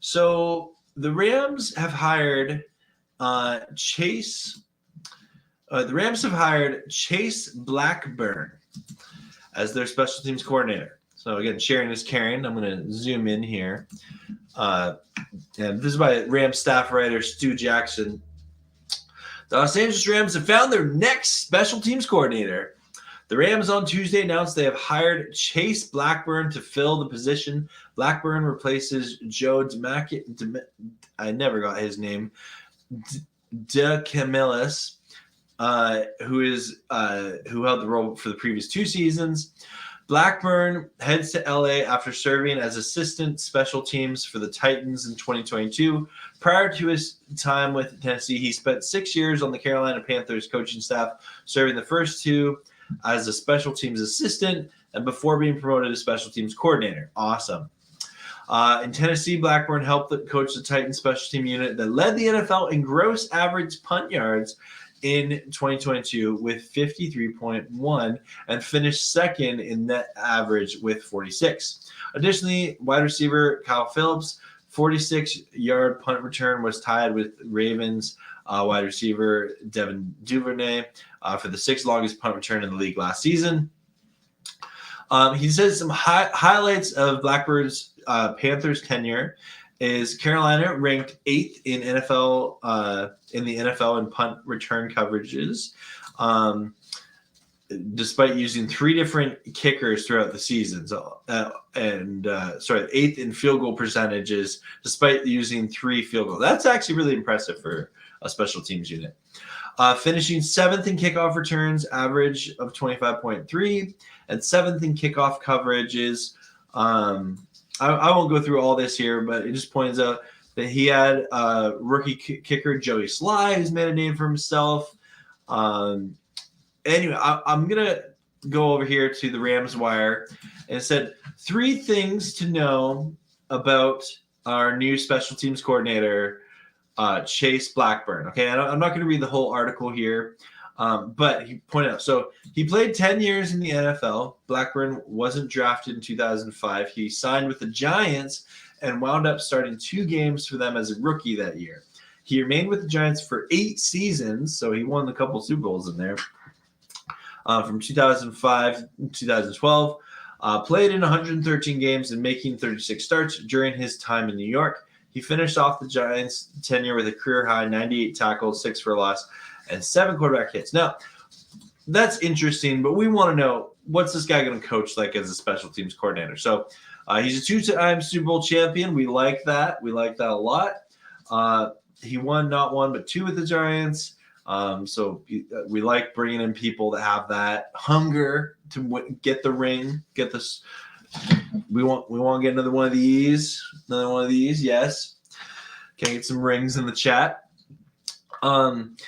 So the Rams have hired Chase. The Rams have hired Chase Blackburn as their special teams coordinator. So again, sharing is caring. I'm going to zoom in here. And this is by Rams staff writer Stu Jackson. The Los Angeles Rams have found their next special teams coordinator. The Rams on Tuesday announced they have hired Chase Blackburn to fill the position. Blackburn replaces Joe DeCamillis, I never got his name, DeCamillis, who held the role for the previous 2 seasons. Blackburn heads to LA after serving as assistant special teams for the Titans in 2022. Prior to his time with Tennessee, he spent 6 years on the Carolina Panthers coaching staff, serving the first 2 as a special teams assistant and before being promoted to special teams coordinator. Awesome. In Tennessee, Blackburn helped coach the Titans special team unit that led the NFL in gross average punt yards in 2022 with 53.1 and finished second in net average with 46. Additionally, wide receiver Kyle Phillips' 46-yard punt return was tied with Ravens wide receiver Devin Duvernay for the 6th longest punt return in the league last season. He says some highlights of Blackburn's Panthers tenure is Carolina ranked 8th in NFL in the NFL in punt return coverages, despite using 3 different kickers throughout the season. So, 8th in field goal percentages, despite using 3 field goals. That's actually really impressive for a special teams unit. Finishing 7th in kickoff returns, average of 25.3, and 7th in kickoff coverages. I won't go through all this here, but it just points out that he had rookie kicker Joey Sly, who's made a name for himself. Anyway, I'm going to go over here to the Rams Wire and said 3 things to know about our new special teams coordinator, Chase Blackburn. Okay, I'm not going to read the whole article here, but he pointed out. So he played 10 years in the NFL. Blackburn wasn't drafted in 2005. He signed with the Giants and wound up starting 2 games for them as a rookie that year. He remained with the Giants for 8 seasons, so he won a couple Super Bowls in there. From 2005 to 2012, played in 113 games and making 36 starts during his time in New York. He finished off the Giants' tenure with a career-high 98 tackles, 6 for a loss, and 7 quarterback hits. Now, that's interesting, but we want to know, what's this guy going to coach like as a special teams coordinator? So he's a 2-time Super Bowl champion. We like that. We like that a lot. He won not 1 but 2 with the Giants. So we like bringing in people that have that hunger to get the ring, get this. We want to get another one of these. Another one of these, yes. Can I get some rings in the chat? And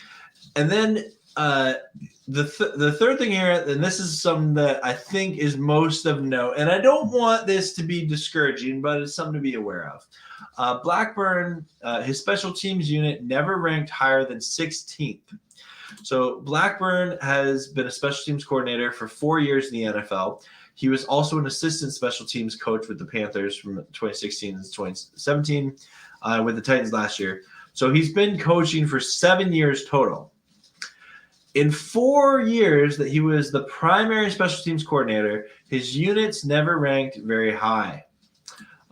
then the third thing here, and this is something that I think is most of note, and I don't want this to be discouraging, but it's something to be aware of. Blackburn, his special teams unit never ranked higher than 16th. So Blackburn has been a special teams coordinator for 4 years in the NFL. He was also an assistant special teams coach with the Panthers from 2016 to 2017, with the Titans last year. So he's been coaching for 7 years total. In 4 years that he was the primary special teams coordinator, his units never ranked very high.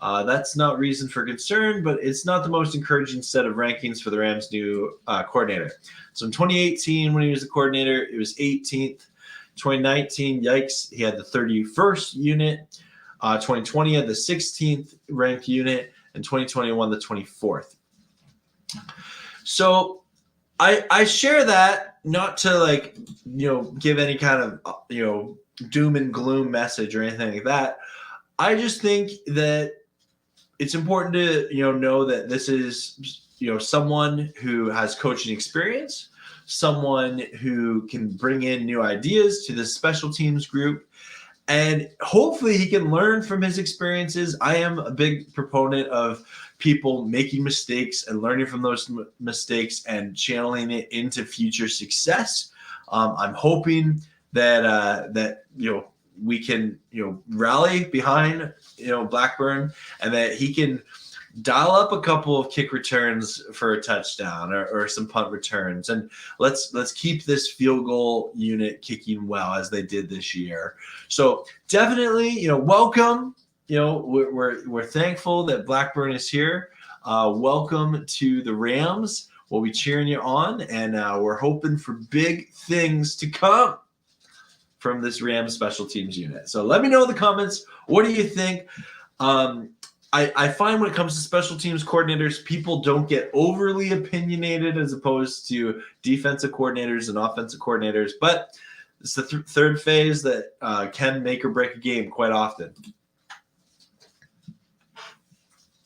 That's not reason for concern, but it's not the most encouraging set of rankings for the Rams' new coordinator. So in 2018, when he was the coordinator, it was 18th. 2019, yikes, he had the 31st unit. 2020 had the 16th ranked unit, and 2021 the 24th. So I share that not to give any kind of doom and gloom message or anything like that. I just think that it's important to know that this is someone who has coaching experience, someone who can bring in new ideas to the special teams group, and hopefully he can learn from his experiences. I am a big proponent of people making mistakes and learning from those mistakes and channeling it into future success. I'm hoping that we can rally behind Blackburn, and that he can dial up a couple of kick returns for a touchdown or some punt returns, and let's keep this field goal unit kicking well as they did this year. So definitely, welcome. We're thankful that Blackburn is here. Welcome to the Rams. We'll be cheering you on, and we're hoping for big things to come from this Rams special teams unit. So let me know in the comments, what do you think? I find when it comes to special teams coordinators, people don't get overly opinionated as opposed to defensive coordinators and offensive coordinators. But it's the third phase that can make or break a game quite often.